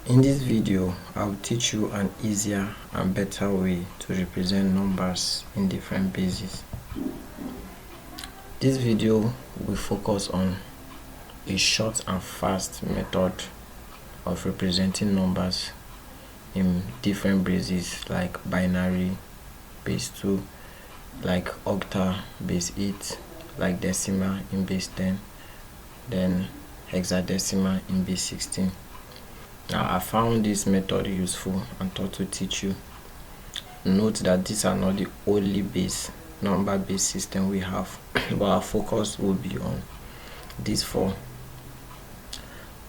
In this video, I'll teach you an easier and better way to represent numbers in different bases. This video will focus on a short and fast method of representing numbers in different bases like binary, base 2, like octal, base 8, like decimal in base 10, then hexadecimal in base 16. Now, I found this method useful and thought to teach you. Note that these are not the only number-based system we have, but our focus will be on these four.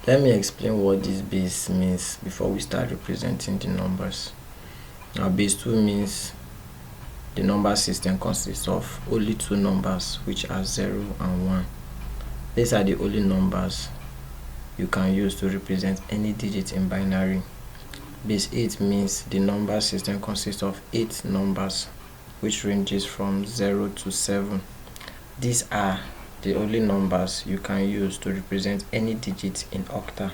Let me explain what this base means before we start representing the numbers. Now, base 2 means the number system consists of only two numbers, which are 0 and 1. These are the only numbers you can use to represent any digit in binary. Base 8 means the number system consists of 8 numbers, which ranges from 0 to 7. These are the only numbers you can use to represent any digit in octal.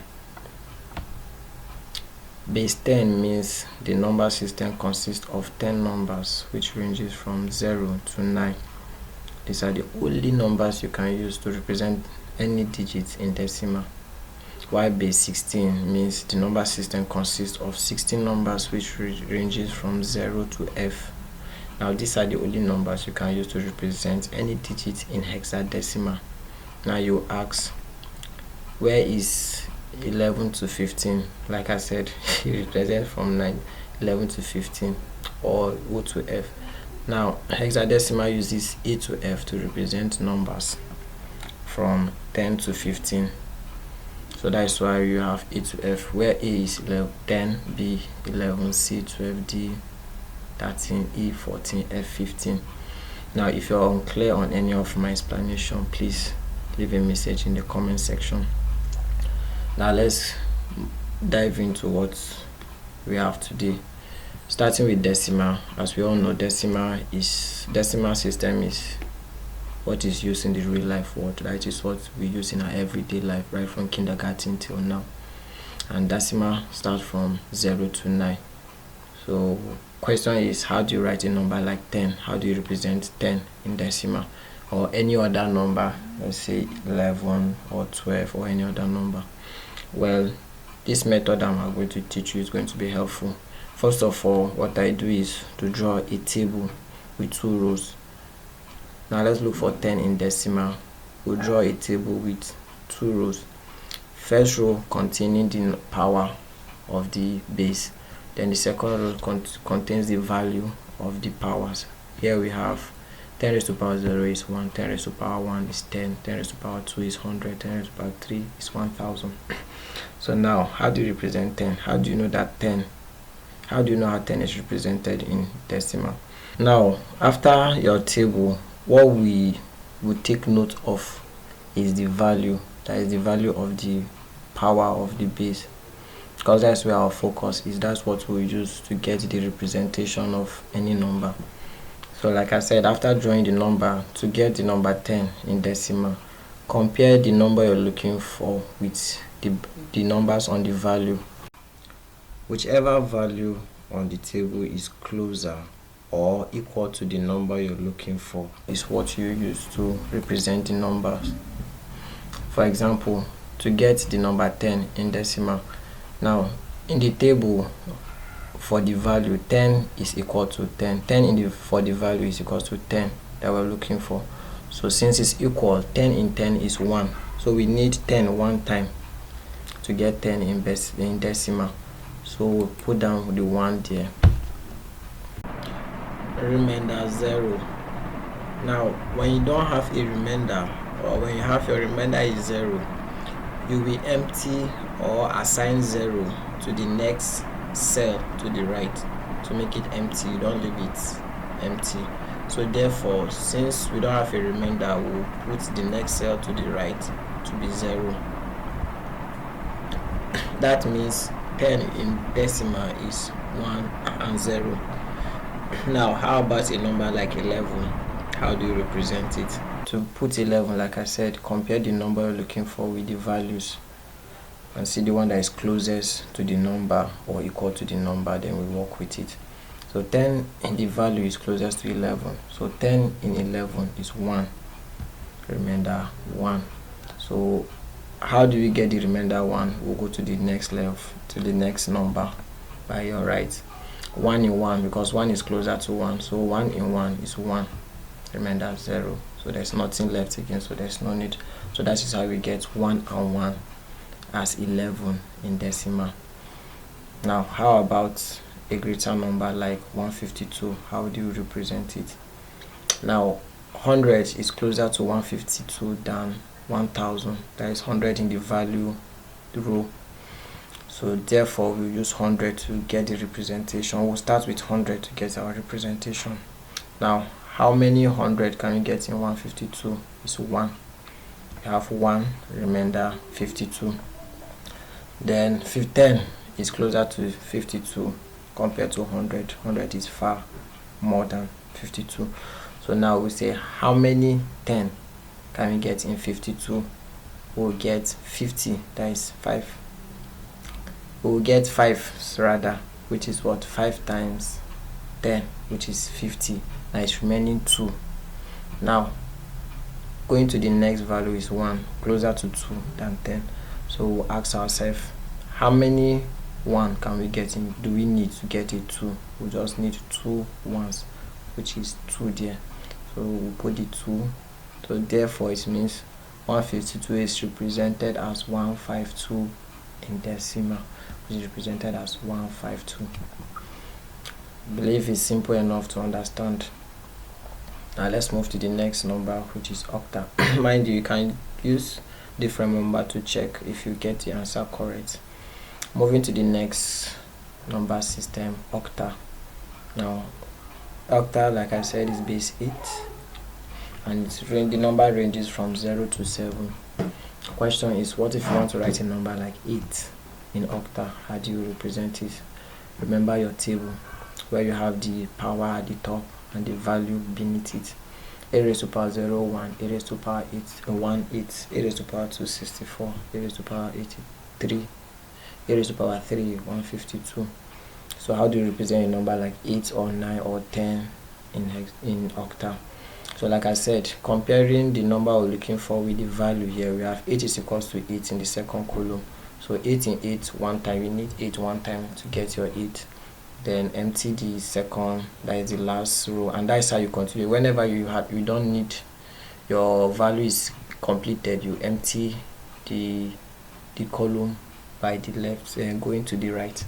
Base 10 means the number system consists of 10 numbers, which ranges from 0 to 9. These are the only numbers you can use to represent any digit in decimal. While base 16 means the number system consists of 16 numbers, which ranges from 0 to F. Now, these are the only numbers you can use to represent any digit in hexadecimal. Now, you ask, where is 11 to 15? Like I said, it represents from 11 to 15 or O to F. Now, hexadecimal uses A to F to represent numbers from 10 to 15. So that is why you have A to F, where A is 10, B 11, C 12, D 13, E 14, F 15. Now, if you're unclear on any of my explanation, please leave a message in the comment section. Now, let's dive into what we have today. Starting with decimal. As we all know, decimal system is what is used in the real life world. That is what we use in our everyday life, right from kindergarten till now. And decimal starts from 0 to 9. So question is, how do you write a number like 10? How do you represent 10 in decimal? Or any other number, let's say 11 or 12 or any other number. Well, this method I'm going to teach you is going to be helpful. First of all, what I do is to draw a table with 2 rows. Now let's look for 10 in decimal. We'll draw a table with 2 rows. First row containing the power of the base. Then the second row contains the value of the powers. Here we have 10 raised to power 0 is 1, 10 raised to power 1 is 10, 10 raised to power 2 is 100, 10 raised to power 3 is 1000. So now, how do you represent 10? How do you know that 10? How do you know how 10 is represented in decimal? Now, after your table, what we will take note of is the value. That is the value of the power of the base, because that's where our focus is. That's what we use to get the representation of any number. So like I said, after drawing the number, to get the number 10 in decimal, compare the number you're looking for with the numbers on the value. Whichever value on the table is closer or equal to the number you're looking for is what you use to represent the numbers. For example, to get the number 10 in decimal, now in the table for the value 10 is equal to 10, for the value is equal to 10 that we're looking for. So since it's equal, 10 in 10 is 1, so we need 10 one time to get 10 in decimal. So we'll put down the 1 there. Remainder 0. Now, when you don't have a remainder, or when you have your remainder is 0, you will empty or assign 0 to the next cell to the right to make it empty. You don't leave it empty. So therefore, since we don't have a remainder, we'll put the next cell to the right to be 0. That means 10 in decimal is 1 and 0. Now, how about a number like 11? How do you represent it? To put 11, like I said, compare the number you're looking for with the values. and see the one that is closest to the number or equal to the number, then we work with it. So 10 in the value is closest to 11, so 10 in 11 is 1, remainder 1. So how do we get the remainder 1? We'll go to the next level, to the next number by your right. 1 in 1, because 1 is closer to 1, so 1 in 1 is 1, remainder 0. So there's nothing left again, so there's no need. So that is how we get 1 and 1 as 11 in decimal. Now how about a greater number like 152? How do you represent it? Now 100 is closer to 152 than 1000. That is 100 in the value row, so therefore we use 100 to get the representation. We'll start with 100 to get our representation. Now how many 100 can we get in 152? It's 1. You have 1, remainder 52. Then 10 is closer to 52 compared to 100. 100 is far more than 52. So now we say how many 10 can we get in 52? We'll get 50, that is 5. We'll get 5 rather, which is what? 5 times 10, which is 50. Now it's remaining 2. Now going to the next value is 1, closer to 2 than 10. So we'll ask ourselves, how many 1 can we get in? Do we need to get a 2? We just need 2 ones, which is 2 there. So we'll put the 2. So therefore it means 152 is represented as 152 in decimal, which is represented as 152. I believe it's simple enough to understand. Now let's move to the next number, which is octal. Mind you can use different number to check if you get the answer correct. Moving to the next number system, octal. Now octal, like I said, is base 8, and the number ranges from 0 to 7. Question is, what if you want to write a number like 8 in octal? How do you represent it? Remember your table where you have the power at the top and the value beneath it. A raised to power 0, 1, a raised to power 8, 1, 8, a raised to power 2, 64, a raised to power 83, a raised to power 3, 152. So how do you represent a number like 8 or 9 or 10 in octal? So like I said, comparing the number we're looking for with the value here, we have 8 is equals to 8 in the second column. So 8 in 8 one time, you need 8 one time to get your 8. Then empty the second, that is the last row, and that's how you continue. Whenever you don't need your value is completed, you empty the column by the left and going to the right.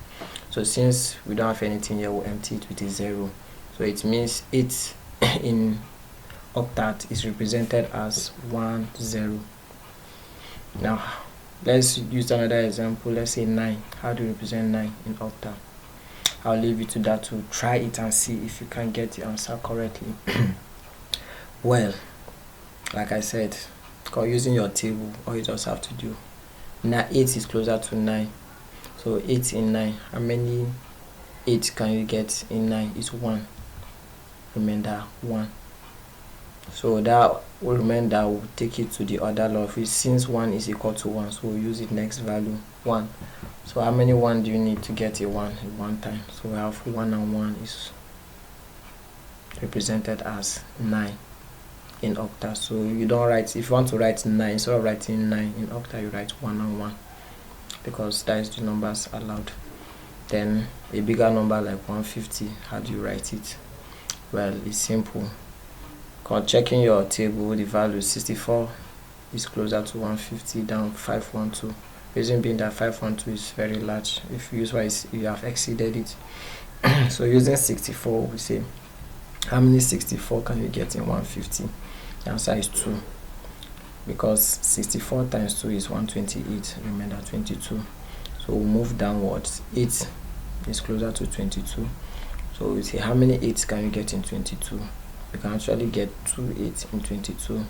So since we don't have anything here, we'll empty it with a 0. So it means 8 in octal is represented as 1, 0. Now let's use another example. Let's say 9. How do you represent 9 in octal? I'll leave you to that to try it and see if you can get the answer correctly. Well, like I said, using your table, all you just have to do, now 8 is closer to 9. So 8 in 9, how many 8 can you get in 9? Is 1, remainder 1. So that will remainder will take it to the other law, which since 1 is equal to 1, so we'll use it next value, 1. So how many 1 do you need to get a 1 in one time? So we have 1 and 1 is represented as 9 in octal. So you don't write, if you want to write 9, instead of writing 9 in octal, you write 1 and 1, because that is the numbers allowed. Then a bigger number like 150, how do you write it? Well, it's simple. Checking your table, the value 64 is closer to 150 than 512. Reason being that 512 is very large. If you use wise, you have exceeded it. So using 64, we say, how many 64 can you get in 150? The answer is 2, because 64 times 2 is 128, remainder 22. So we'll move downwards. 8 is closer to 22. So we say, how many 8s can you get in 22? You can actually get 2 8s in 22,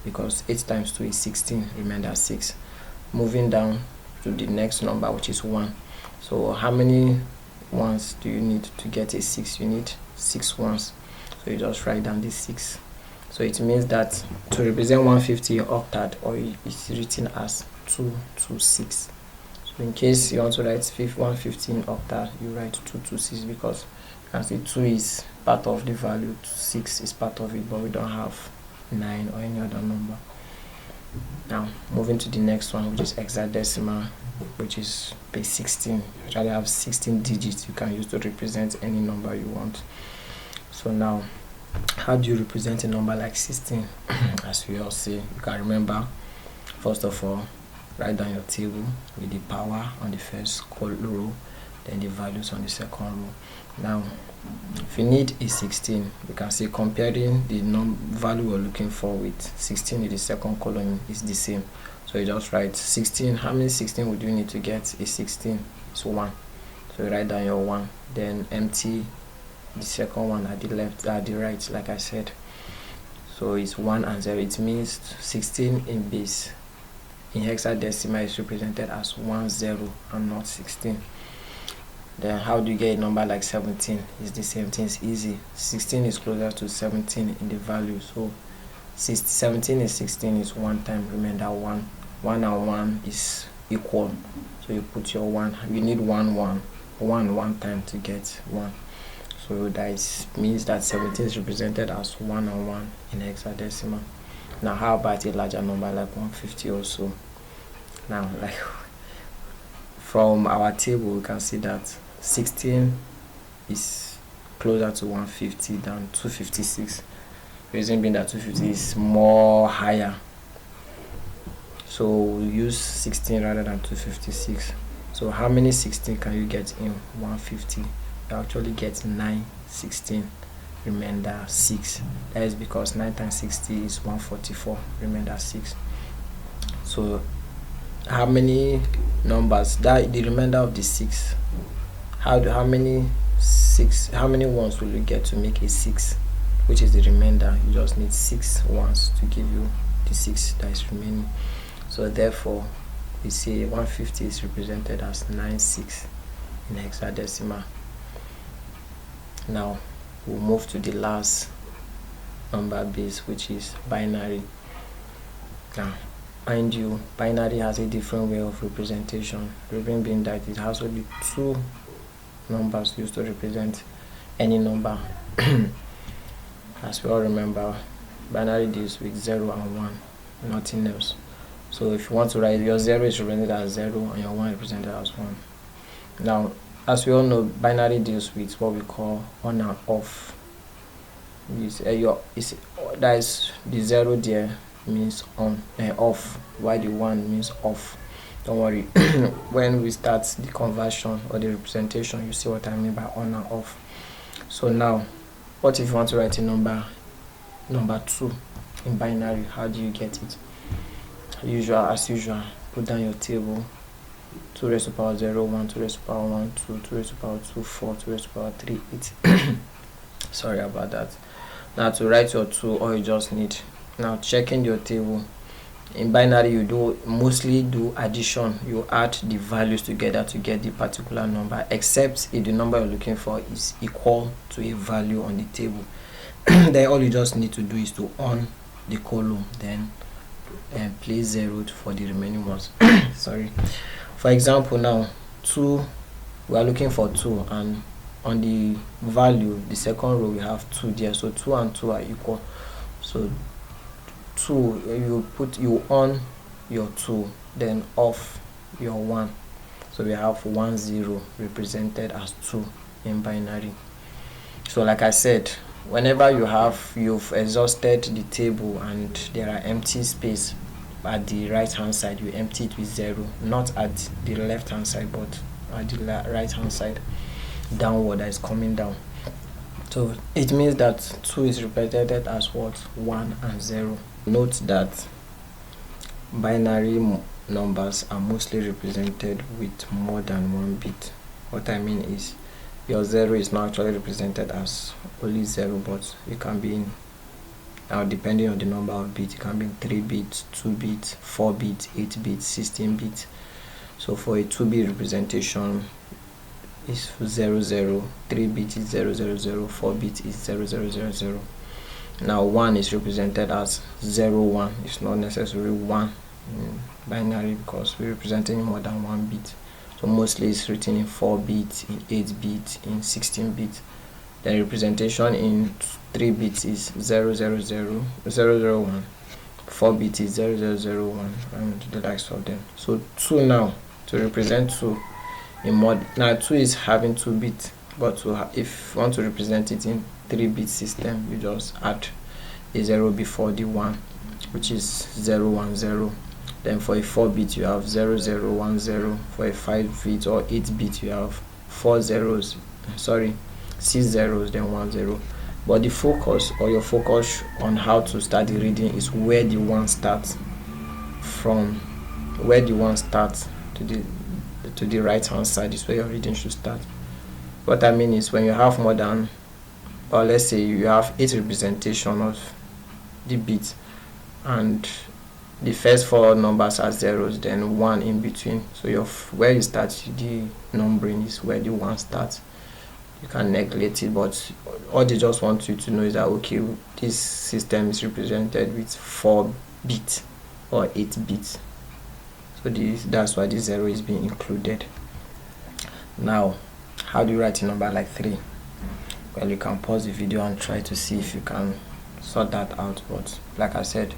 because 8 times 2 is 16, remainder 6. Moving down to the next number, which is 1. So how many 1s do you need to get a 6? You need 6 1s. So you just write down this 6. So it means that to represent 150 in octal, or it's written as 226. So In case you want to write 150 in octal, you write 226 because you can see 2 is part of the value, 6 is part of it, but we don't have 9 or any other number. Now moving to the next one, which is hexadecimal, which is base 16. You actually have 16 digits you can use to represent any number you want. So now, how do you represent a number like 16? As we all say, you can remember, first of all, write down your table with the power on the first row, then the values on the second row. Now, if you need a 16, you can see comparing the value we're looking for with 16 in the second column is the same. So you just write 16. How many 16 would you need to get a 16? It's 1. So you write down your 1, then empty the second one at the left, at the right, like I said. So it's 1 and 0. It means 16 in base in hexadecimal is represented as 10 and not 16. Then how do you get a number like 17? It's the same thing, it's easy. 16 is closer to 17 in the value, so 17 is 16 is 1 time, remember 1 and 1 is equal, so you put your 1. You need 1 time to get 1, so that means that 17 is represented as 1 and 1 in hexadecimal. Now how about a larger number like 150 or so? Now, like from our table we can see that 16 is closer to 150 than 256. Reason being that 250 is more higher, so we'll use 16 rather than 256. So how many 16 can you get in 150? You actually get 9 16, remainder 6. That is because 9 times 60 is 144, remainder 6. So how many numbers, that the remainder of the 6, how many ones will you get to make a 6, which is the remainder? You just need 6 ones to give you the 6 that is remaining. So therefore we say 150 is represented as 96 in hexadecimal. Now we'll move to the last number base, which is binary. Now mind you, binary has a different way of representation, reason being that it has only 2 numbers used to represent any number. As we all remember, binary deals with 0 and 1, nothing else. So if you want to write, your 0 is represented as 0 and your 1 is represented as 1. Now, as we all know, binary deals with what we call on and off. That is, the 0 there means on and off, while the 1 means off. Don't worry, when we start the conversion or the representation, you see what I mean by on and off. So now, what if you want to write a number 2 in binary? How do you get it? As usual, put down your table. 2 raised to the power 0, 1, 2 raised to the power 1, 2, 2 raised to the power 2, 4, 2 raised to the power 3, 8. Sorry about that. Now to write your 2, all you just need, now checking your table. In binary, you mostly do addition. You add the values together to get the particular number, except if the number you're looking for is equal to a value on the table. Then all you just need to do is to on the column, then place 0 for the remaining ones. Sorry. For example, now 2, we are looking for 2, and on the value, the second row, we have 2 there, so 2 and 2 are equal. So 2, you on your 2, then off your 1, so we have 1 0 represented as 2 in binary. So like I said, whenever you've exhausted the table and there are empty space at the right hand side, you empty it with 0, not at the left hand side but at the right hand side downward, that is coming down. So it means that 2 is represented as what? 1 and 0. Note that binary numbers are mostly represented with more than 1 bit. What I mean is, your 0 is not actually represented as only 0, but it can be in, now depending on the number of bits, it can be in 3 bits, 2 bits, 4 bits, 8 bits, 16 bits. So for a 2-bit representation is 00, 3 bits is 000, 4 bits is 0000. Now 1 is represented as 01. It's not necessarily 1 in binary because we're representing more than 1 bit. So mostly it's written in 4 bits, in 8 bits, in 16 bits. The representation in 3 bits is 000 4 bits is 0001, and the likes of them. So 2 now, to represent 2 in mod, now 2 is having 2 bits, but if you want to represent it in 3-bit system, you just add a 0 before the 1, which is 010. Then for a 4-bit you have 0010. For a 5-bit or 8-bit you have 6 zeros, then 10. But the focus, or your focus on how to start the reading, is where the 1 starts from. Where the 1 starts to the right hand side is where your reading should start. What I mean is, when you have more than, or let's say you have 8 representation of the bit, and the first 4 numbers are zeros, then 1 in between, so where you start the numbering is where the 1 starts. You can neglect it, but all they just want you to know is that, okay, this system is represented with 4 bits or 8 bits, so that's why the 0 is being included. Now, how do you write a number like 3? Well, you can pause the video and try to see if you can sort that out, but like I said,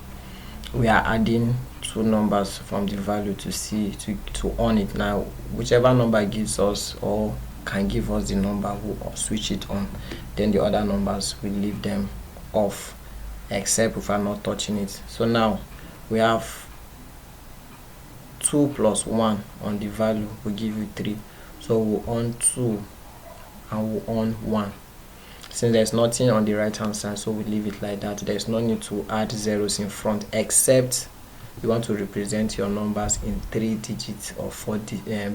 we are adding 2 numbers from the value to on it. Now, whichever number gives us or can give us the number, we'll switch it on. Then the other numbers, we leave them off, except if I'm not touching it. So now we have 2 plus 1 on the value will give you 3. So we'll on 2 and we'll on 1. Since there's nothing on the right hand side, so we leave it like that. There's no need to add zeros in front, except you want to represent your numbers in 3 digits or 4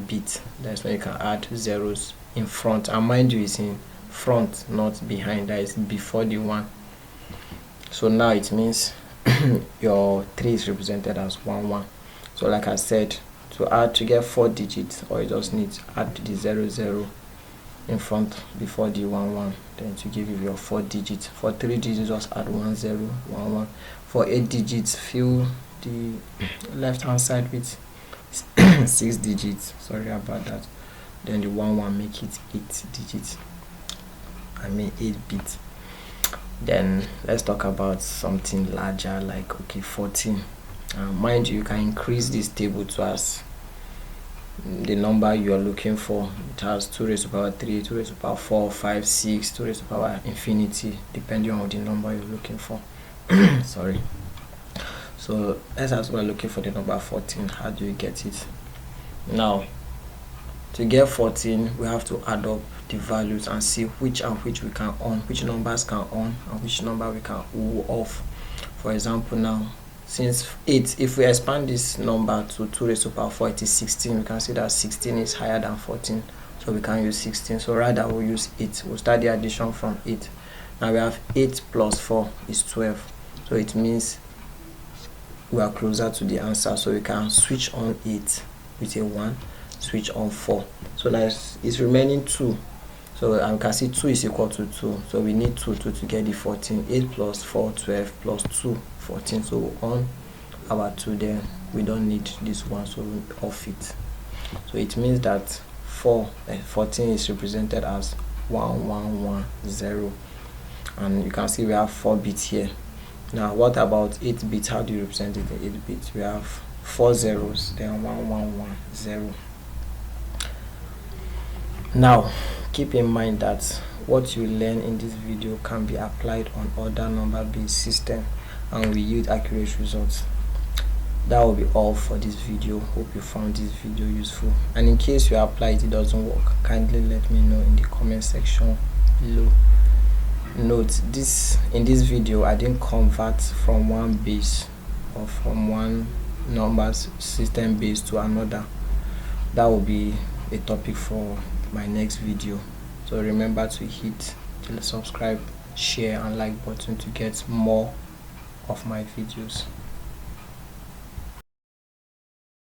bits. That's when you can add zeros in front, and mind you, it's in front, not behind. That is before the 1. So now it means your 3 is represented as 1. So like I said, to get 4 digits, or you just need to add the 00 in front before the 11, then to give you your 4 digits. For 3 digits, just add 1011. For 8 digits, fill the left hand side with 6 digits. Sorry about that. Then the 11, make it 8 digits. 8 bits. Then let's talk about something larger, like 14. Mind you, you can increase this table to as the number you are looking for. It has 2 raised to the power 3, 2 raised to the power 4, 5, 6, 2 raised to the power infinity, depending on the number you're looking for. Sorry. So let's as well looking for the number 14. How do you get it? Now, to get 14, we have to add up the values and see which we can on, which numbers can on and which number we can off. For example, now, since 8, if we expand this number to 2 raised to the power 4, it is 16. We can see that 16 is higher than 14, so we can use 16. So rather we'll use 8. We'll start the addition from 8. Now we have 8 plus 4 is 12. So it means we are closer to the answer. So we can switch on 8 with a 1, switch on 4. So now it's remaining 2. So we can see 2 is equal to 2. So we need 2 to get the 14. 8 plus 4, 12 plus 2, 14. So on our 2 there, we don't need this one, so we off it. So it means that 14 is represented as 1110. And you can see we have 4 bits here. Now what about 8 bits? How do you represent it in 8 bits? We have 4 zeros, then 1110. Now keep in mind that what you learn in this video can be applied on other number-based systems and will yield accurate results. That will be all for this video. Hope you found this video useful, and in case you apply it doesn't work, kindly let me know in the comment section below. Note this, in this video I didn't convert from one base or from one numbers system base to another. That will be a topic for my next video. So remember to hit the subscribe, share and like button to get more of my videos.